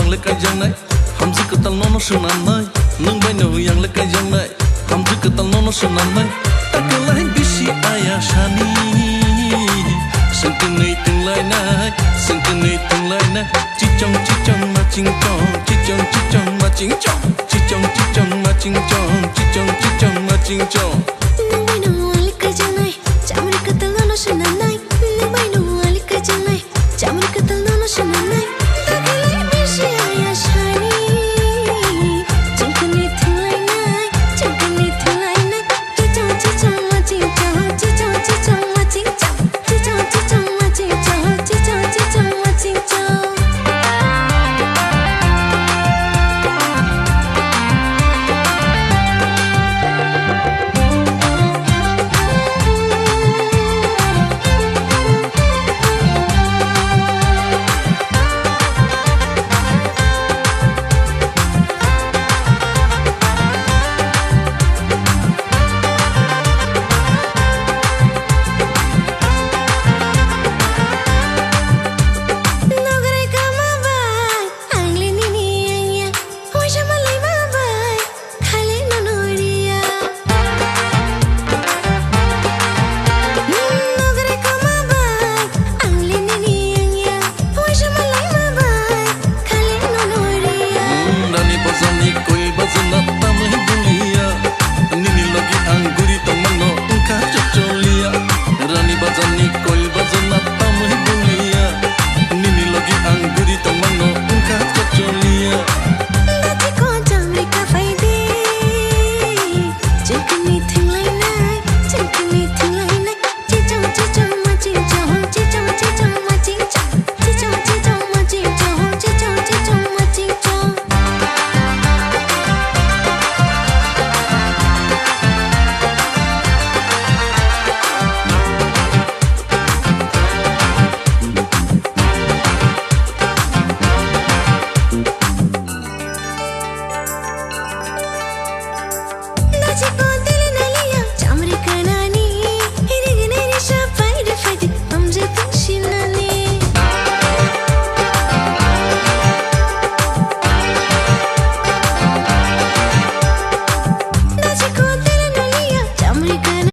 yang le kai jang nai ham zi ka tal no shunan nai nung bai no yang le kai jang nai ham zi ka tal no shunan nai ta ka lai bisi aya shani sing ka nei tung lai nai sing ka nei tung lai nai chi chong ma ching chong chi chong ma ching chong chi chong ma ching chong chi chong ma ching chong nung bai no yang le kai jang nai cham le ka tal no shunan nai